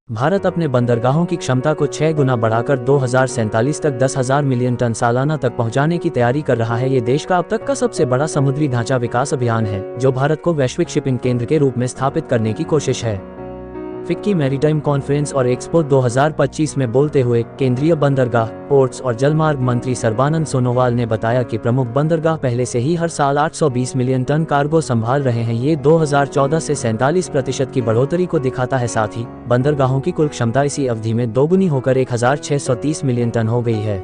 भारत अपने बंदरगाहों की क्षमता को 6 गुना बढ़ाकर 2047 तक 10,000 मिलियन टन सालाना तक पहुंचाने की तैयारी कर रहा है। ये देश का अब तक का सबसे बड़ा समुद्री ढांचा विकास अभियान है, जो भारत को वैश्विक शिपिंग केंद्र के रूप में स्थापित करने की कोशिश है। फिक्की मैरीटाइम कॉन्फ्रेंस और एक्सपो 2025 में बोलते हुए केंद्रीय बंदरगाह, पोर्ट्स और जलमार्ग मंत्री सर्बानंद सोनोवाल ने बताया कि प्रमुख बंदरगाह पहले से ही हर साल 820 मिलियन टन कार्गो संभाल रहे हैं। ये 2014 से 47% की बढ़ोतरी को दिखाता है। साथ ही बंदरगाहों की कुल क्षमता इसी अवधि में दोगुनी होकर 1630 मिलियन टन हो गई है।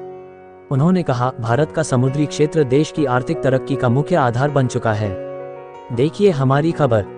उन्होंने कहा, भारत का समुद्री क्षेत्र देश की आर्थिक तरक्की का मुख्य आधार बन चुका है। देखिए हमारी खबर।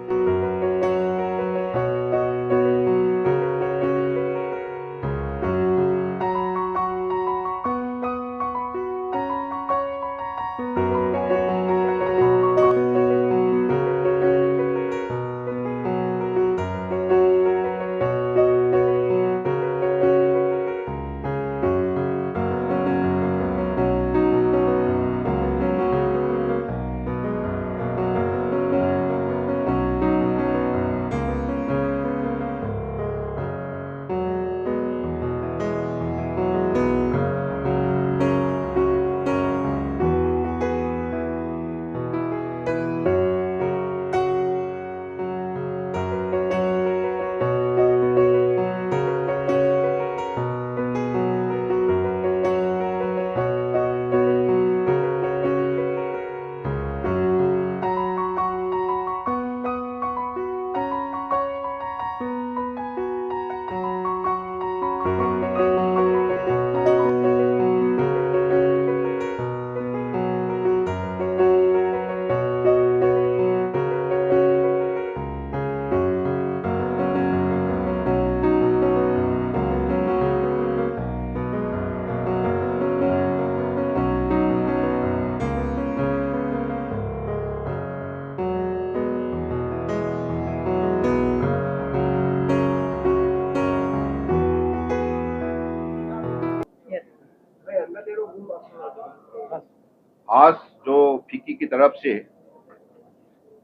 आज जो फिक्की की तरफ से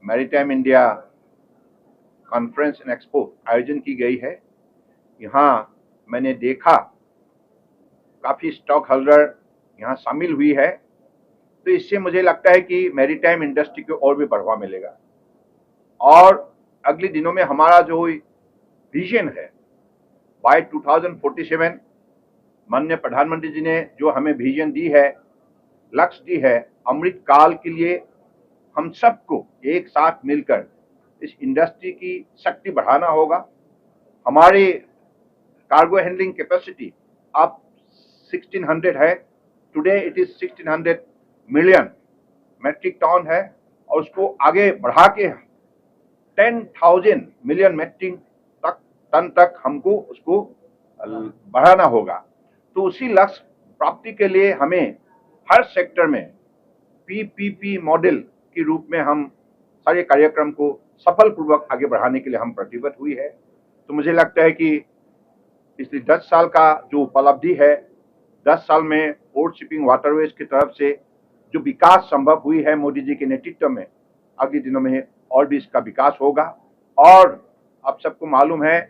maritime India conference and expo आयोजन की गई है, यहाँ मैंने देखा काफ़ी स्टॉक होल्डर यहाँ शामिल हुई है, तो इससे मुझे लगता है कि मैरीटाइम इंडस्ट्री को और भी बढ़ावा मिलेगा। और अगले दिनों में हमारा जो विजन है बाय 2047, माननीय प्रधानमंत्री जी ने जो हमें विजन दी है, लक्ष्य दी है, अमृत काल के लिए हम सबको एक साथ मिलकर इस इंडस्ट्री की शक्ति बढ़ाना होगा। हमारे कार्गो हैंडलिंग कैपेसिटी अब 1600 है, today it is 1600 million metric tonne है, और उसको आगे बढ़ा के 10,000 मिलियन मेट्रिक टन तक हमको उसको बढ़ाना होगा। तो उसी लक्ष्य प्राप्ति के लिए हमें हर सेक्टर में पीपीपी मॉडल के रूप में हम सारे कार्यक्रम को सफल पूर्वक आगे बढ़ाने के लिए हम प्रतिबद्ध हुई है। तो मुझे लगता है कि पिछले 10 साल का जो उपलब्धि है, 10 साल में पोर्ट शिपिंग वाटरवेज की तरफ से जो विकास संभव हुई है मोदी जी के नेतृत्व में, अगले दिनों में और भी इसका विकास होगा। और आप सबको मालूम है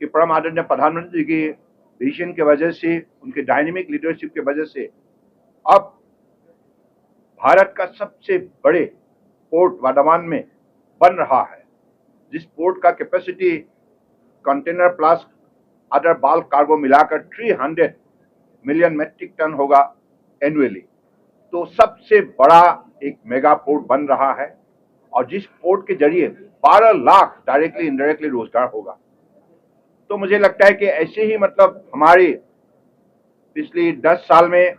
कि परम आदरणीय प्रधानमंत्री जी की विजन की वजह से, उनके डायनेमिक लीडरशिप की वजह से अब भारत का सबसे बड़े पोर्ट वर्धमान में बन रहा है, जिस पोर्ट का capacity container plus other bulk cargo मिलाकर 300 मिलियन मेट्रिक टन होगा एनुअली। तो सबसे बड़ा एक मेगा पोर्ट बन रहा है, और जिस पोर्ट के जरिए 12 लाख डायरेक्टली इनडायरेक्टली रोजगार होगा। तो मुझे लगता है कि ऐसे ही मतलब हमारी पिछली 10 साल में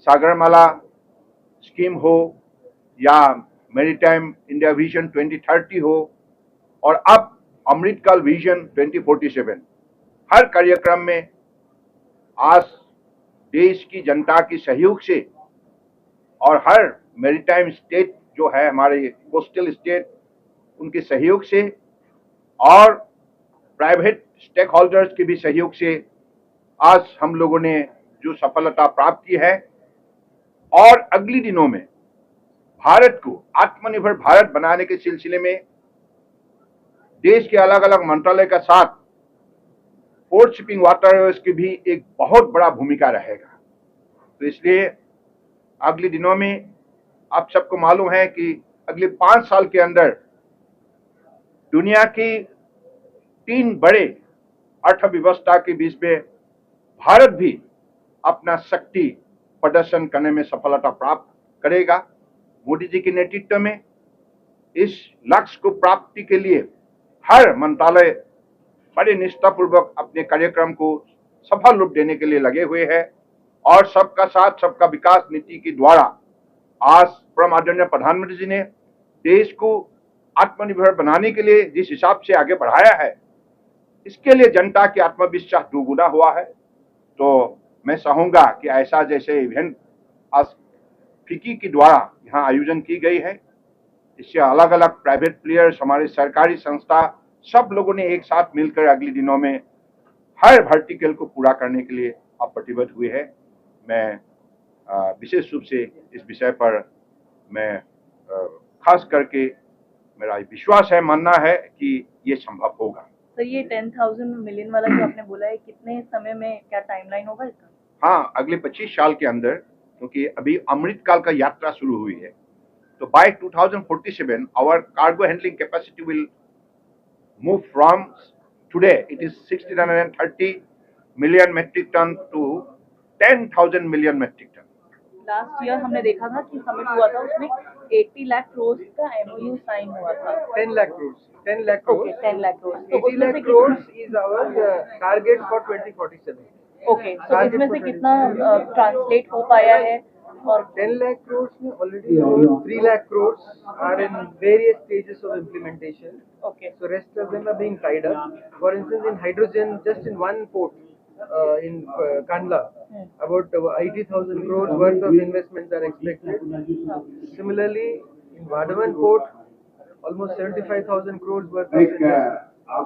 सागरमाला स्कीम हो या मैरीटाइम इंडिया विजन 2030 हो, और अब अमृतकाल विजन 2047, हर कार्यक्रम में आज देश की जनता की सहयोग से और हर मैरीटाइम स्टेट जो है, हमारे कोस्टल स्टेट, उनके सहयोग से और प्राइवेट स्टेक होल्डर्स के भी सहयोग से आज हम लोगों ने जो सफलता प्राप्त की है, और अगले दिनों में भारत को आत्मनिर्भर भारत बनाने के सिलसिले में देश के अलग अलग मंत्रालय का साथ पोर्ट शिपिंग वाटरवेज की भी एक बहुत बड़ा भूमिका रहेगा। तो इसलिए अगले दिनों में आप सबको मालूम है कि अगले 5 साल के अंदर दुनिया की 3 बड़े अर्थव्यवस्था के बीच में भारत भी अपना शक्ति प्रदर्शन करने में सफलता प्राप्त करेगा। मोदी जी के नेतृत्व में इस लक्ष्य को प्राप्ति के लिए हर मंत्रालय बड़े निष्ठापूर्वक अपने कार्यक्रम को सफल रूप देने के लिए लगे हुए हैं और सबका साथ सबका विकास नीति के द्वारा आज परम आदरणीय प्रधानमंत्री जी ने देश को आत्मनिर्भर बनाने के लिए जिस हिसाब से आगे बढ़ाया है, इसके लिए जनता की आत्मविश्वास दोगुना हुआ है। तो मैं चाहूंगा कि ऐसा जैसे इवेंट आज फिक्की के द्वारा यहाँ आयोजन की गई है, इससे अलग अलग प्राइवेट प्लेयर्स, हमारे सरकारी संस्था, सब लोगों ने एक साथ मिलकर अगले दिनों में हर वर्टिकल को पूरा करने के लिए आप प्रतिबद्ध हुए हैं। मैं विशेष रूप से इस विषय पर मैं खास करके मेरा विश्वास है, मानना है कि ये संभव होगा। सर, ये 10,000 मिलियन वाला जो आपने बोला है, कितने समय में, क्या टाइमलाइन होगा इसका? हाँ, अगले 25 साल के अंदर, क्योंकि अभी अमृत काल का यात्रा शुरू हुई है, तो by 2047 our cargo handling capacity will move from today it is 1,630 million metric tonne to 10,000 million metric tonne. Last year हमने देखा था कि समिट हुआ था, उसमें 80 लाख करोड़ का MOU साइन हुआ था। 10 lakh crores. 10 lakh crores. Okay, 10 lakh crore. 80 lakh crores is our target for 2047. Okay, तो इसमें से कितना ट्रांसलेट हो पाया है? और 10 lakh crores में already 3 lakh crores are in various stages of implementation. Okay, So rest of them are being tied up. For instance, in hydrogen, just in one port, in Kandla, about 80,000 crores worth of investments are expected. Similarly, in Vadhavan port, almost 75,000 crores worth of investment.